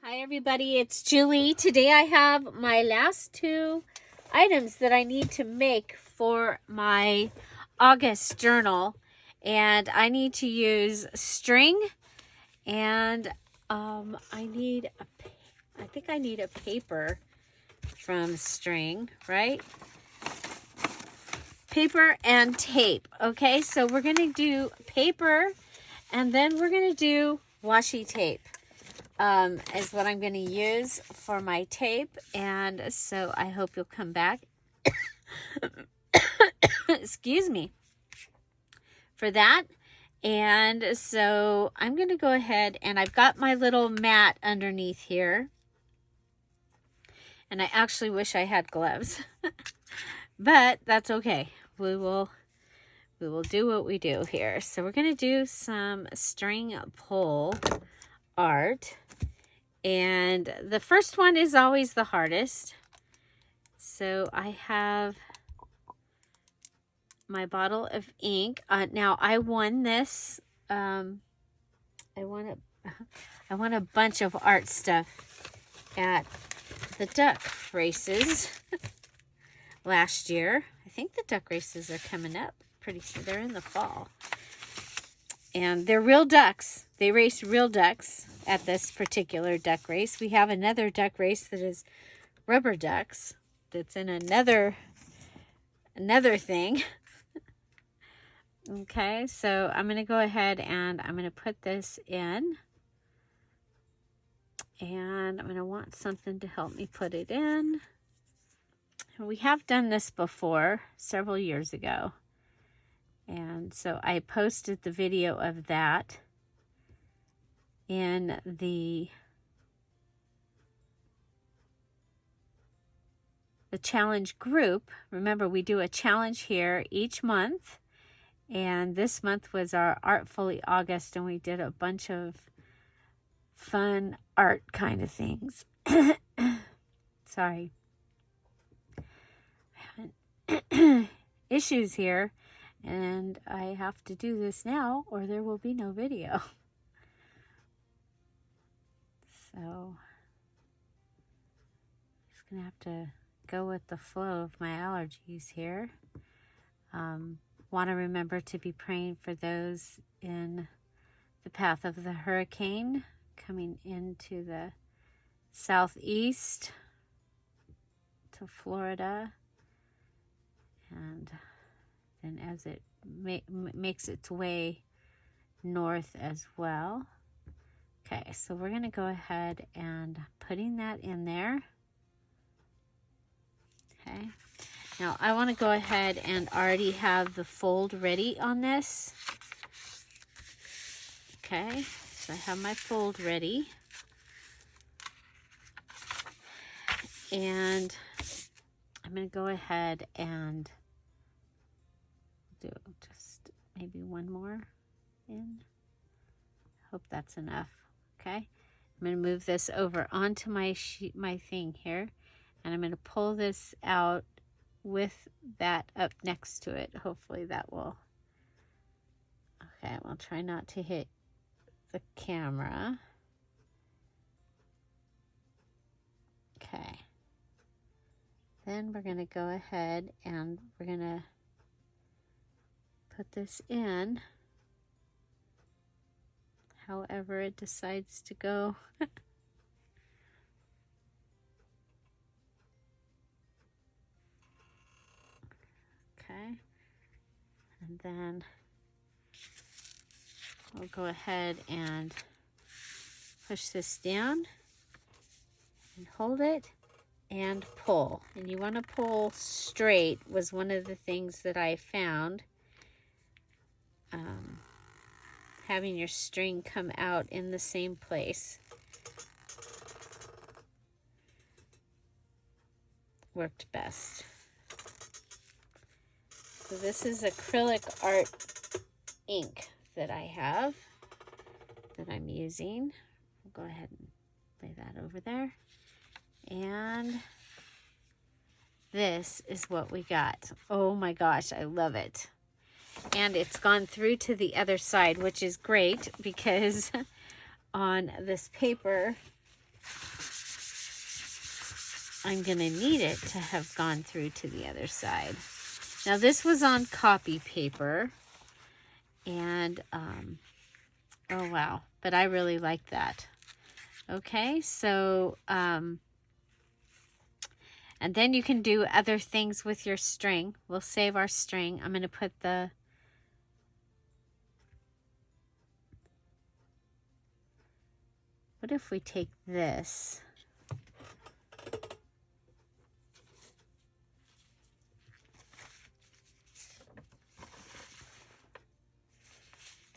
Hi everybody, it's Julie. Today I have my last two items that I need to make for my August journal. And I need to use string and I think I need a paper from string, right? Paper and tape. Okay, so we're going to do paper and then we're going to do washi tape. Is what I'm going to use for my tape, and so I hope you'll come back excuse me for that. And so I'm going to go ahead, and I've got my little mat underneath here, and I actually wish I had gloves but that's okay. We will do what we do here. So we're going to do some string pull art. And the first one is always the hardest. So I have my bottle of ink. Now I won this. I won a bunch of art stuff at the duck races last year. I think the duck races are coming up pretty soon. They're in the fall. And they're real ducks. They race real ducks at this particular duck race. We have another duck race that is rubber ducks. That's in another thing. Okay, so I'm going to go ahead and I'm going to put this in. And I'm going to want something to help me put it in. We have done this before, several years ago. And so I posted the video of that in the challenge group. Remember, we do a challenge here each month. And this month was our Artfully August, and we did a bunch of fun art kind of things. Sorry. Issues here. And I have to do this now or there will be no video. So, I'm just going to have to go with the flow of my allergies here. Want to remember to be praying for those in the path of the hurricane coming into the southeast to Florida. And then as it makes its way north as well. Okay, so we're going to go ahead and putting that in there. Okay, now I want to go ahead and already have the fold ready on this. Okay, so I have my fold ready. And I'm going to go ahead and do just maybe one more in. Hope that's enough. Okay, I'm going to move this over onto my thing here, and I'm going to pull this out with that up next to it. Hopefully that will. Okay, I'll try not to hit the camera. Okay, then we're going to go ahead and we're going to put this in however it decides to go. Okay, and then we'll go ahead and push this down and hold it and pull. And you want to pull straight was one of the things that I found. Having your string come out in the same place worked best. So this is acrylic art ink that I have that I'm using. I'll go ahead and lay that over there. And this is what we got. Oh my gosh, I love it. And it's gone through to the other side, which is great because on this paper I'm going to need it to have gone through to the other side. Now this was on copy paper, and oh wow, but I really like that. Okay, so and then you can do other things with your string. We'll save our string. I'm going to put the what if we take this?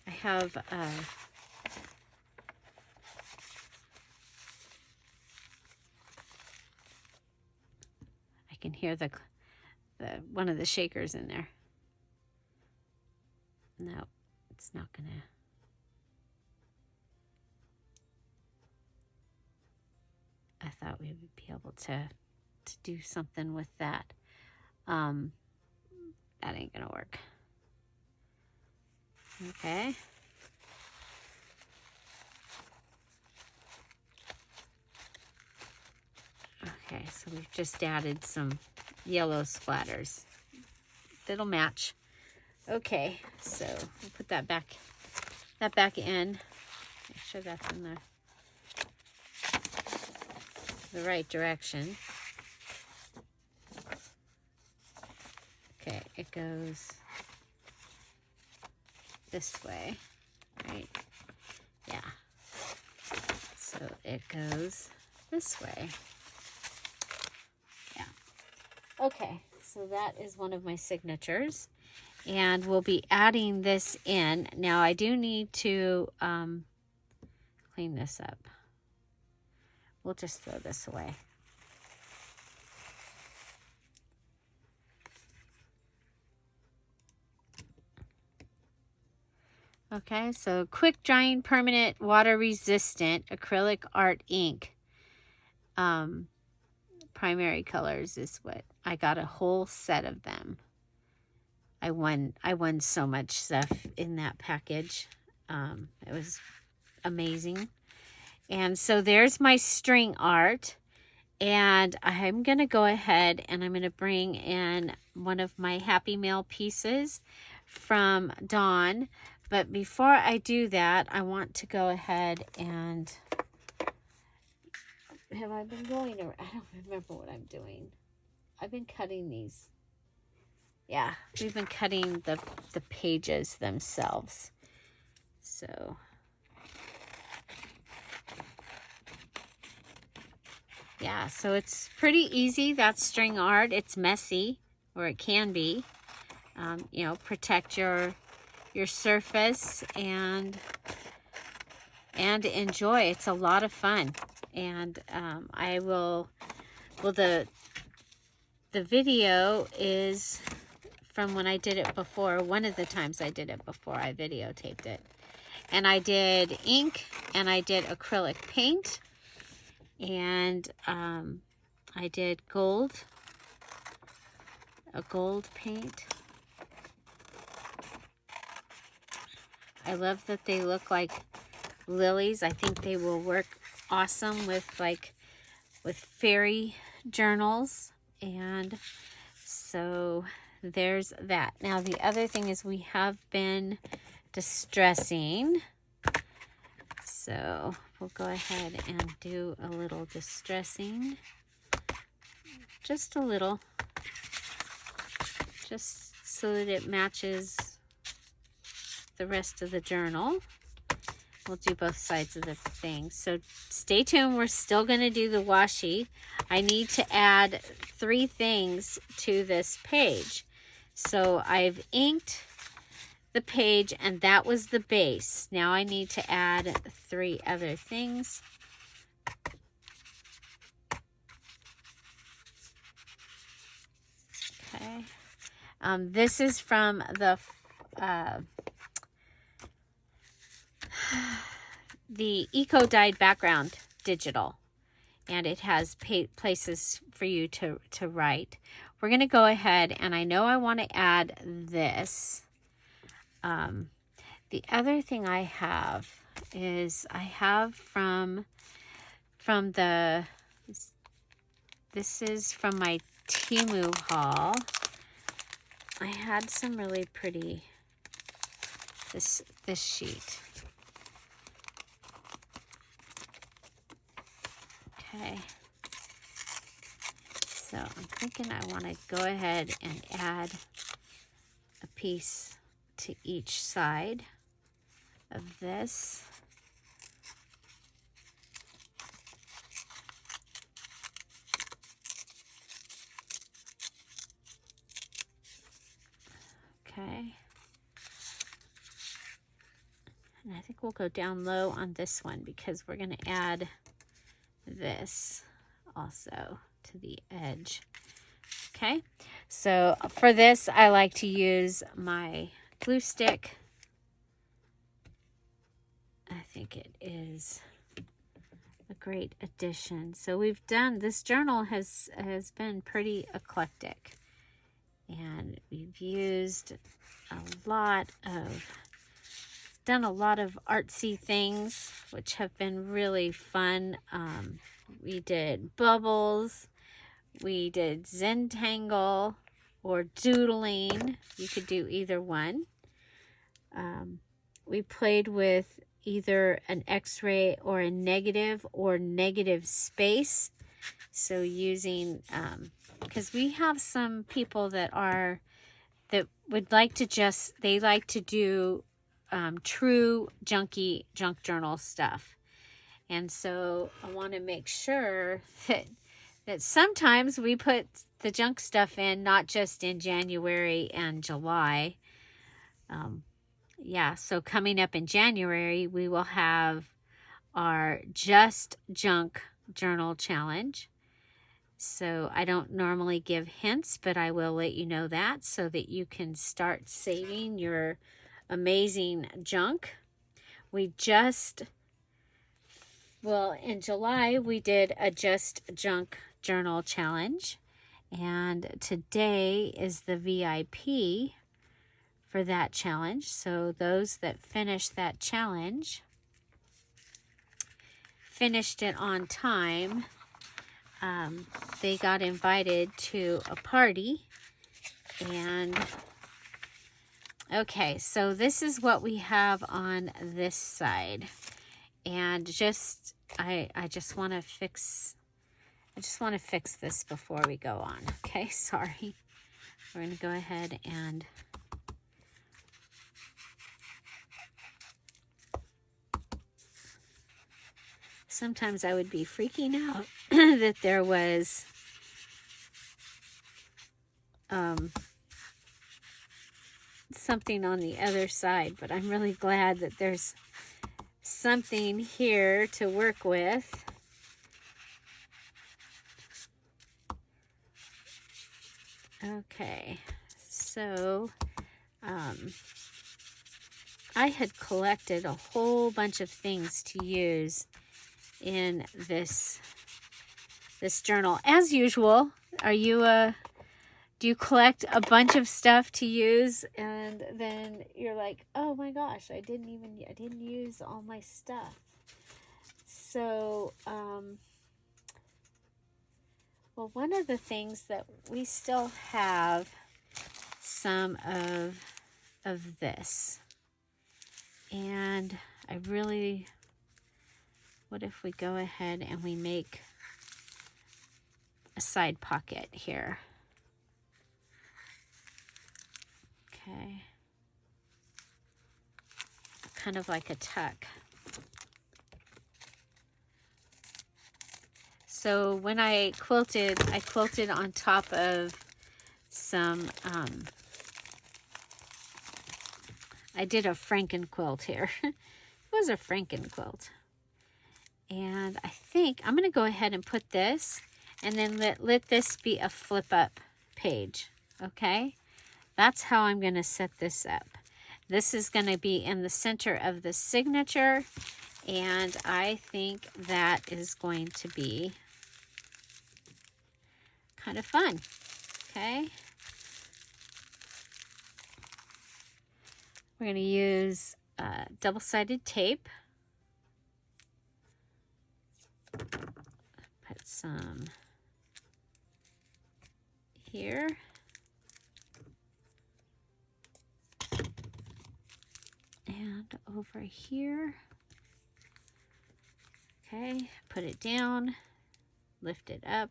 I have I can hear the one of the shakers in there. No, it's not gonna. I thought we would be able to do something with that. That ain't gonna work. Okay. Okay, so we've just added some yellow splatters. That'll match. Okay, so we'll put that back in. Make sure that's in the right direction. Okay, it goes this way, right? Yeah. So it goes this way. Yeah. Okay, so that is one of my signatures. And we'll be adding this in. Now I do need to clean this up. We'll just throw this away. Okay, so quick drying, permanent, water resistant acrylic art ink. Primary colors is what I got, a whole set of them. I won so much stuff in that package. It was amazing. And so there's my string art. And I'm going to go ahead and I'm going to bring in one of my Happy Mail pieces from Dawn. But before I do that, I want to go ahead and... Have I been going around? I don't remember what I'm doing. I've been cutting these. Yeah, we've been cutting the pages themselves. So... yeah, so it's pretty easy. That's string art. It's messy, or it can be. You know, protect your surface and enjoy. It's a lot of fun. And I will, well, the video is from when I did it before. One of the times I did it before, I videotaped it. And I did ink and I did acrylic paint. And I did a gold paint. I love that they look like lilies. I think they will work awesome with fairy journals. And so there's that. Now the other thing is we have been distressing. So we'll go ahead and do a little distressing. Just a little. Just so that it matches the rest of the journal. We'll do both sides of the thing. So stay tuned. We're still going to do the washi. I need to add 3 things to this page. So I've inked the page, and that was the base. Now I need to add 3 other things. Okay. This is from the Eco Dyed Background Digital, and it has places for you to write. We're going to go ahead, and I know I want to add this. The other thing I have is I have from from the, this is from my Temu haul. I had some really pretty, this sheet. Okay. So I'm thinking I want to go ahead and add a piece to each side of this. Okay. And I think we'll go down low on this one because we're going to add this also to the edge. Okay, so for this I like to use my glue stick. I think it is a great addition. So we've done, this journal has been pretty eclectic, and we've used done a lot of artsy things, which have been really fun. We did bubbles, we did Zentangle or doodling. You could do either one. We played with either an X-ray or a negative or negative space. So using, because we have some people that would like to they like to do true junk journal stuff. And so I want to make sure that sometimes we put the junk stuff in, not just in January and July. Yeah, so coming up in January, we will have our Just Junk Journal Challenge. So I don't normally give hints, but I will let you know that so that you can start saving your amazing junk. Well, in July, we did a Just Junk Journal Challenge, and today is the VIP for that challenge. So those that finished that challenge, finished it on time, they got invited to a party. And okay, so this is what we have on this side. And I just want to fix this before we go on. Okay, sorry. We're going to go ahead and sometimes I would be freaking out that there was something on the other side, but I'm really glad that there's something here to work with. Okay, so I had collected a whole bunch of things to use in this journal. As usual, do you collect a bunch of stuff to use and then you're like, oh my gosh, I didn't use all my stuff. So well, one of the things that we still have some of this, and what if we go ahead and we make a side pocket here? Okay. Kind of like a tuck. So when I quilted on top of some, I did a Franken quilt here. It was a Franken quilt. And I think I'm going to go ahead and put this, and then let this be a flip up page. Okay? That's how I'm going to set this up. This is going to be in the center of the signature, and I think that is going to be kind of fun. Okay. We're going to use double-sided tape. put some here. And over here. Okay, put it down, lift it up.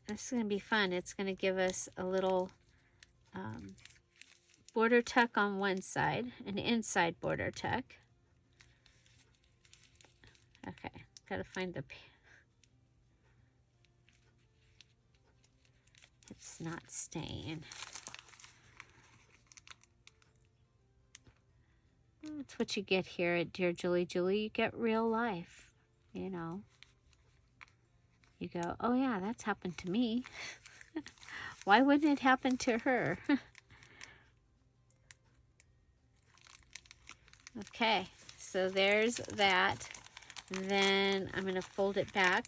This is going to be fun. It's going to give us a little border tuck on one side, an inside border tuck. Okay, gotta find the... It's not staying. That's what you get here at Dear Julie Julie. You get real life, you know. You go, oh yeah, that's happened to me. Why wouldn't it happen to her? Okay, so there's that. Then I'm going to fold it back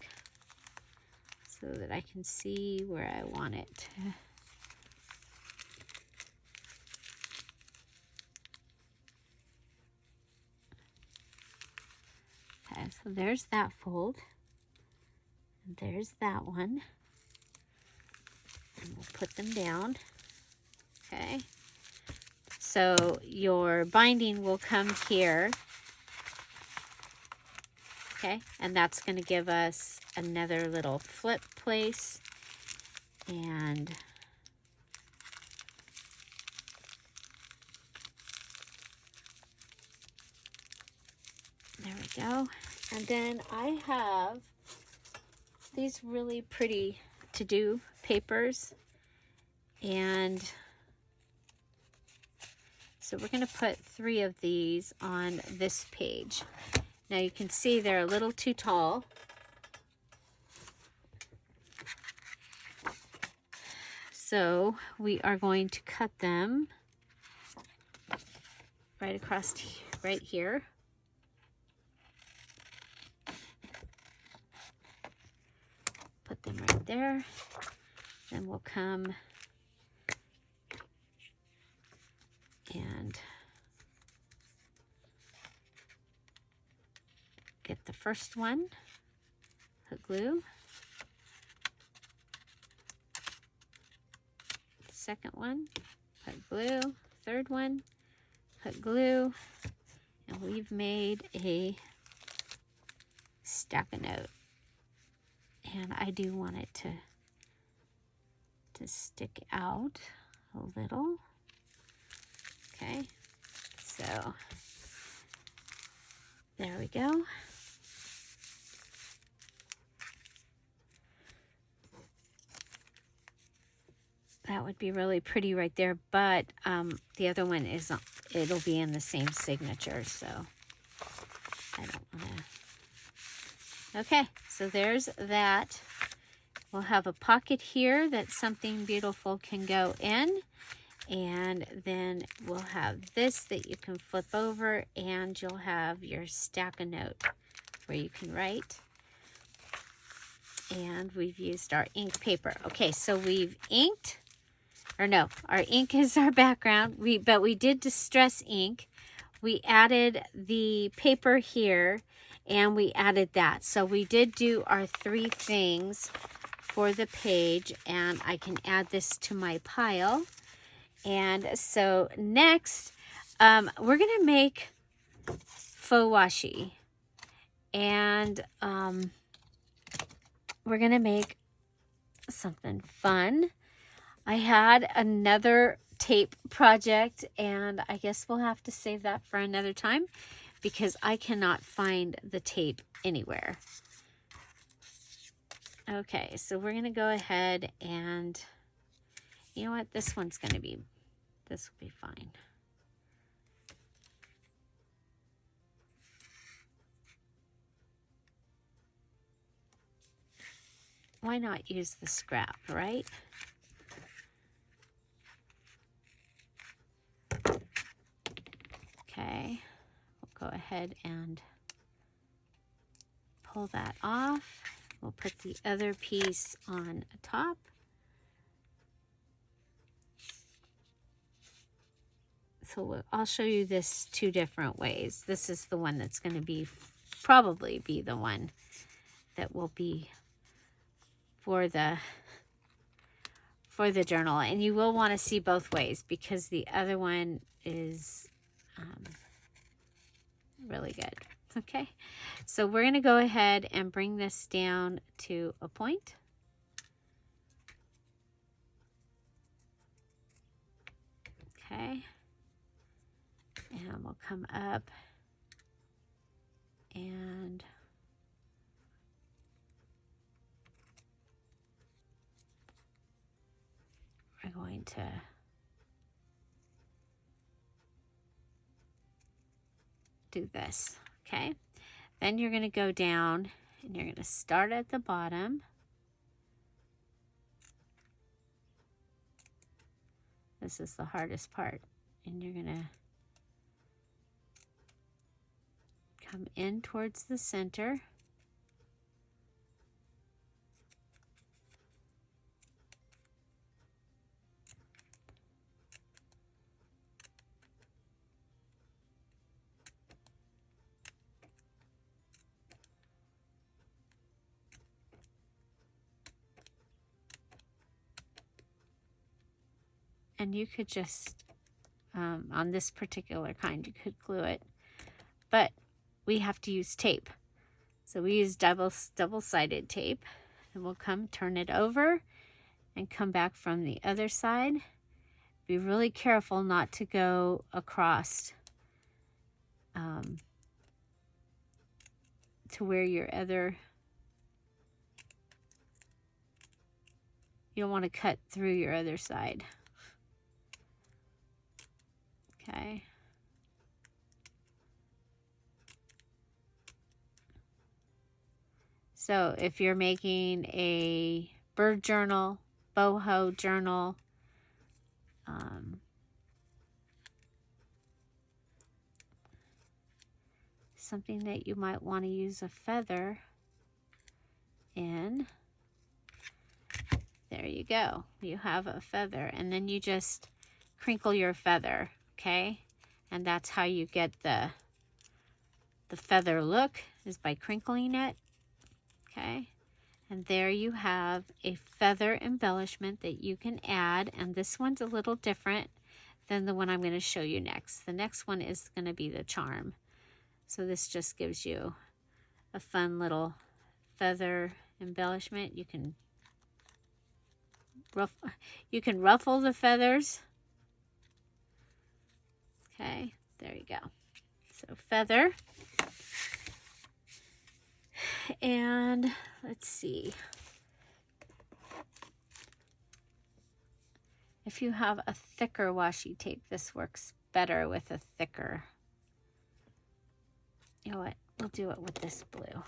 so that I can see where I want it. Okay, so there's that fold. And there's that one. And we'll put them down. Okay. So your binding will come here. Okay, and that's going to give us another little flip place. And there we go. And then I have these really pretty to-do papers. And so we're going to put 3 of these on this page. Now you can see they're a little too tall. So we are going to cut them right across, right here. Put them right there. Then we'll come and get the first one, put glue. Second one, put glue. Third one, put glue. And we've made a stack-a-note. And I do want it to stick out a little. Okay, so there we go. That would be really pretty right there, but the other one is, it'll be in the same signature, so I don't want to. Okay, so there's that. We'll have a pocket here that something beautiful can go in. And then we'll have this that you can flip over, and you'll have your stack-a-note where you can write. And we've used our ink paper. Okay, so we've inked, or no, our ink is our background, but we did distress ink. We added the paper here, and we added that. So we did do our 3 things for the page, and I can add this to my pile. And so next, we're going to make faux washi. And we're going to make something fun. I had another tape project, and I guess we'll have to save that for another time because I cannot find the tape anywhere. Okay, so we're going to go ahead and, you know what, this will be fine. Why not use the scrap, right? Okay, we'll go ahead and pull that off. We'll put the other piece on top. So I'll show you this 2 different ways. This is the one that's going to be probably be the one that will be for the journal. And you will want to see both ways because the other one is really good. Okay, so we're going to go ahead and bring this down to a point. Okay, and we'll come up and we're going to do this. Okay, then you're going to go down and you're going to start at the bottom. This is the hardest part, and you're going to come in towards the center. And you could just, on this particular kind, you could glue it. But we have to use tape. So we use double-sided tape. And we'll turn it over and come back from the other side. Be really careful not to go across to where your other, you don't want to cut through your other side. Okay. So if you're making a bird journal, boho journal, something that you might want to use a feather in, there you go. You have a feather, and then you just crinkle your feather. Okay, and that's how you get the feather look, is by crinkling it. Okay, and there you have a feather embellishment that you can add, and this one's a little different than the one I'm going to show you next. The next one is going to be the charm. So this just gives you a fun little feather embellishment. You can ruffle the feathers. Okay, there you go. So feather. And let's see. If you have a thicker washi tape, this works better with a thicker. You know what? We'll do it with this blue.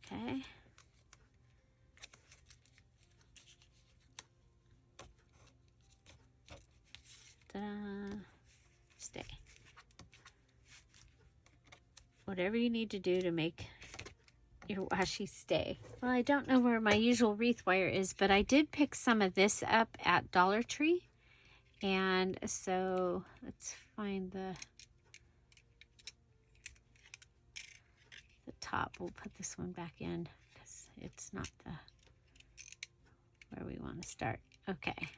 Okay. Stay. Whatever you need to do to make your washi stay. Well, I don't know where my usual wreath wire is, but I did pick some of this up at Dollar Tree. And so let's find the top. We'll put this one back in because it's not where we want to start. Okay.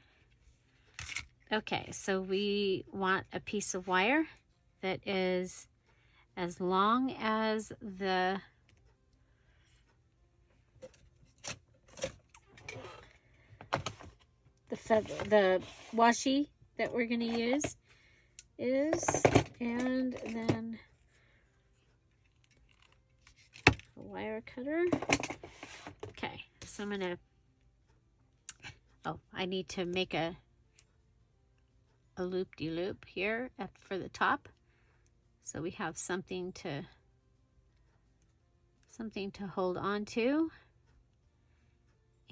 Okay, so we want a piece of wire that is as long as the washi that we're going to use is, and then a wire cutter. Okay, so I'm going to, I need to make a loop-de-loop here for the top, so we have something to hold on to.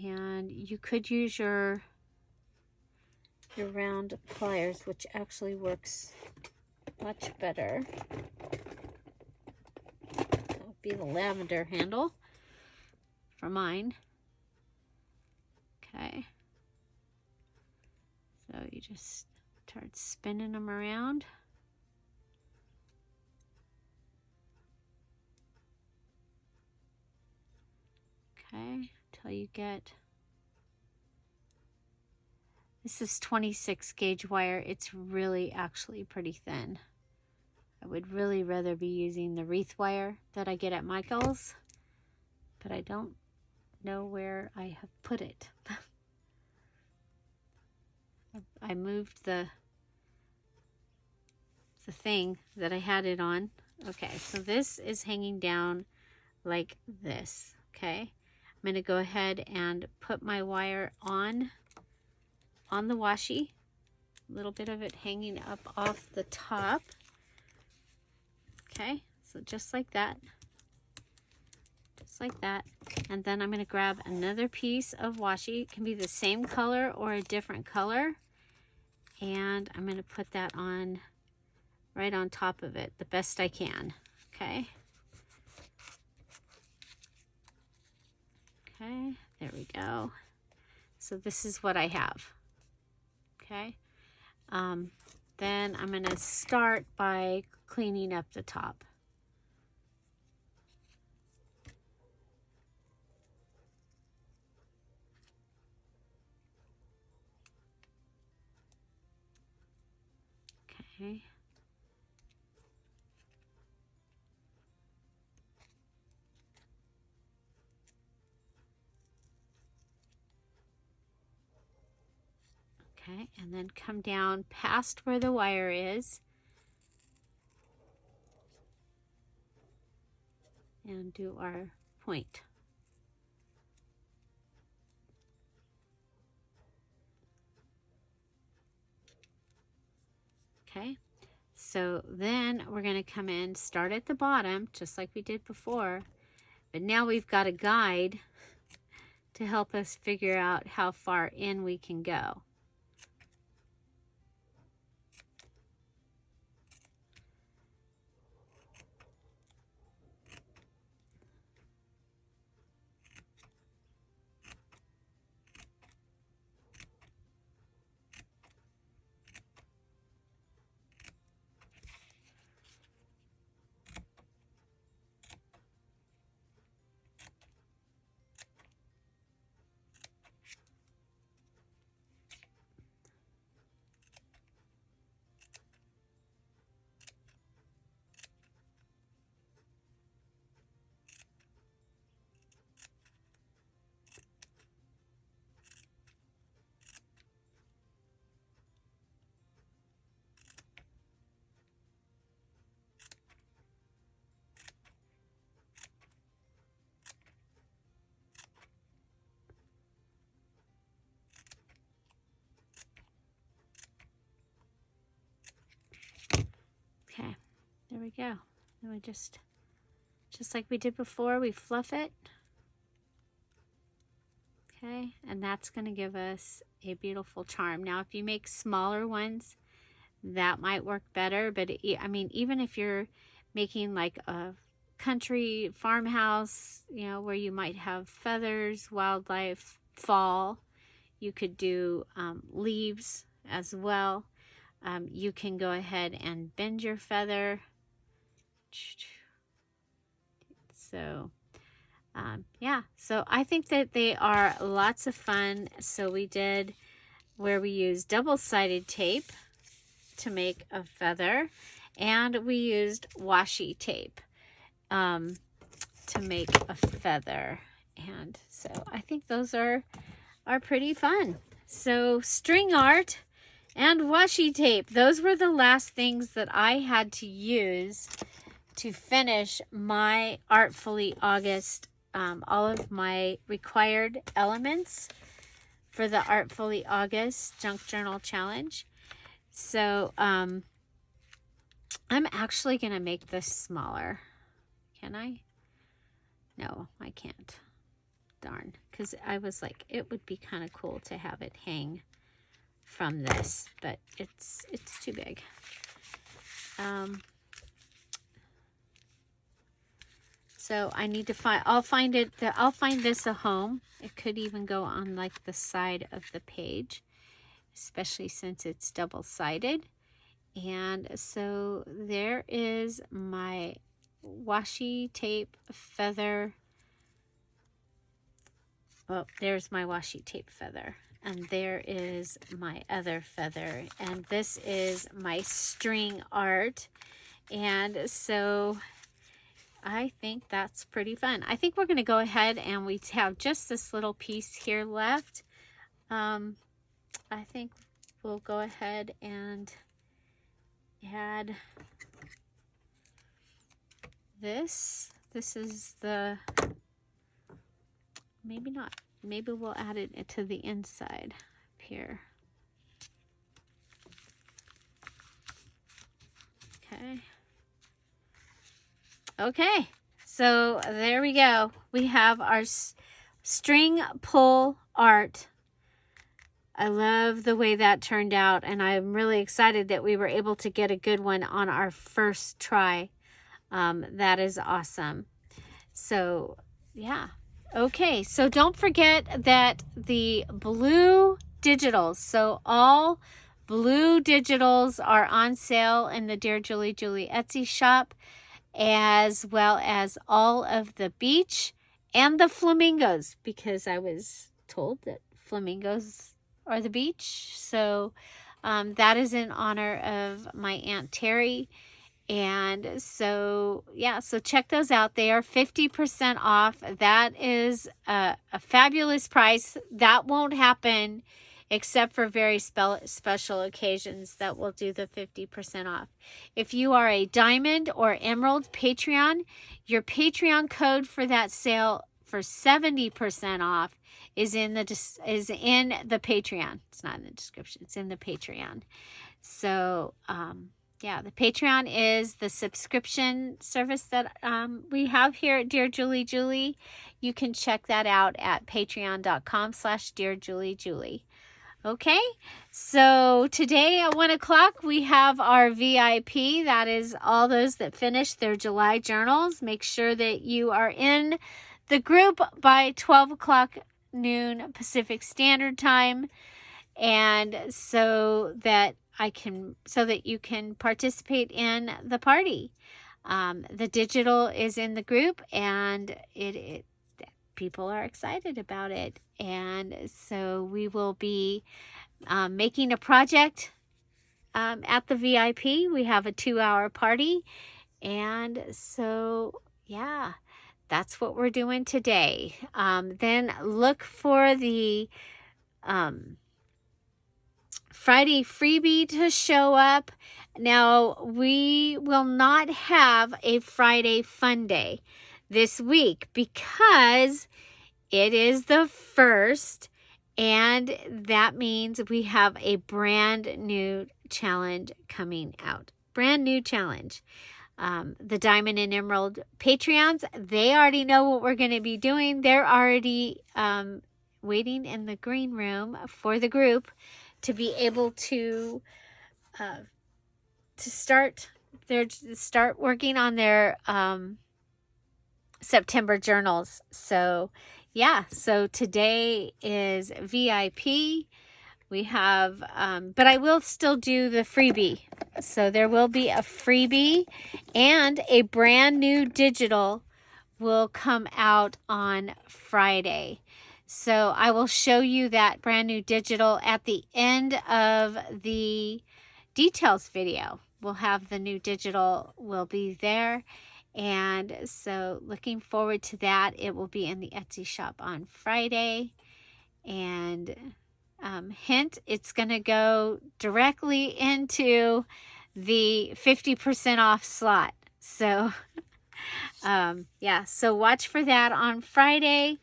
And you could use your round pliers, which actually works much better. That would be the lavender handle for mine. Okay. So you just start spinning them around. Okay, until you get, this is 26 gauge wire. It's really actually pretty thin. I would really rather be using the wreath wire that I get at Michael's, but I don't know where I have put it. I moved the thing that I had it on. Okay, so this is hanging down like this. Okay, I'm going to go ahead and put my wire on the washi. A little bit of it hanging up off the top. Okay, so just like that. Just like that. And then I'm going to grab another piece of washi. It can be the same color or a different color. And I'm going to put that on right on top of it the best I can. Okay. Okay, there we go. So this is what I have. Okay. Then I'm going to start by cleaning up the top. Okay. Okay, and then come down past where the wire is and do our point. Okay, so then we're going to come in, start at the bottom, just like we did before, but now we've got a guide to help us figure out how far in we can go. Okay, there we go. Then we just like we did before, we fluff it. Okay, and that's going to give us a beautiful charm. Now, if you make smaller ones, that might work better. But I mean, even if you're making like a country farmhouse, you know, where you might have feathers, wildlife, fall, you could do leaves as well. You can go ahead and bend your feather. So yeah, so I think that they are lots of fun. So we did where we used double-sided tape to make a feather, and we used washi tape to make a feather. And so I think those are pretty fun. So string art and washi tape, those were the last things that I had to use to finish my Artfully August, all of my required elements for the Artfully August Junk Journal Challenge. So I'm actually going to make this smaller. Can I? No, I can't. Darn. Because I was like, it would be kind of cool to have it hang from this, but it's too big. So I need to find, I'll find this a home. It could even go on like the side of the page. especially since it's double-sided. And so there is my washi tape feather. Well, there's my washi tape feather. And there is my other feather. And this is my string art. And so I think that's pretty fun. I think we're going to go ahead and we have just this little piece here left. I think we'll go ahead and add this. This is the, maybe not. Maybe we'll add it to the inside up here. Okay. Okay, so there we go. We have our string pull art. I love the way that turned out, and I'm really excited that we were able to get a good one on our first try. That is awesome. So, yeah. Okay, so don't forget that the blue digitals, so all blue digitals are on sale in the Dear Julie Julie Etsy shop, as well as all of the beach and the flamingos, because I was told that flamingos are the beach. So that is in honor of my Aunt Terry. And so, yeah, so check those out. They are 50% off. That is a fabulous price. That won't happen except for very special occasions that will do the 50% off. If you are a Diamond or Emerald Patreon, your Patreon code for that sale for 70% off is in the Patreon. It's not in the description. It's in the Patreon. So, yeah, the Patreon is the subscription service that we have here at Dear Julie Julie. You can check that out at patreon.com/DearJulieJulie. Okay, so today at 1 o'clock we have our VIP. That is all those that finished their July journals. Make sure that you are in the group by 12 o'clock noon Pacific Standard Time, and so that you can participate in the party. The digital is in the group, and people are excited about it. And so we will be making a project at the VIP. We have a 2-hour party. And so, yeah, that's what we're doing today. Then look for the Friday freebie to show up. Now, we will not have a Friday fun day this week because it is the 1st, and that means we have a brand new challenge coming out. Brand new challenge. The Diamond and Emerald Patreons, they already know what we're going to be doing. They're already waiting in the green room for the group to be able to start working on their September journals. So yeah, so today is VIP. We have, but I will still do the freebie. So there will be a freebie, and a brand new digital will come out on Friday. So I will show you that brand new digital at the end of the details video. We'll have the new digital will be there. And so looking forward to that. It will be in the Etsy shop on Friday. And hint, it's going to go directly into the 50% off slot. So, yeah, so watch for that on Friday.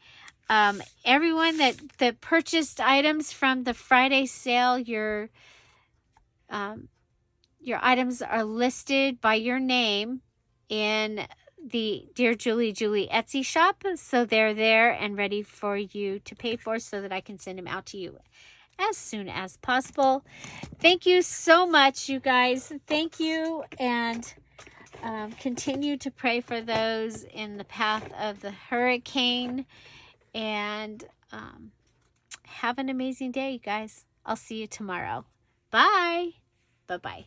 Everyone that purchased items from the Friday sale, your items are listed by your name in the Dear Julie Julie Etsy shop. So they're there and ready for you to pay for, so that I can send them out to you as soon as possible. Thank you so much, you guys. Thank you, and continue to pray for those in the path of the hurricane. And have an amazing day, you guys. I'll see you tomorrow. Bye. Bye-bye.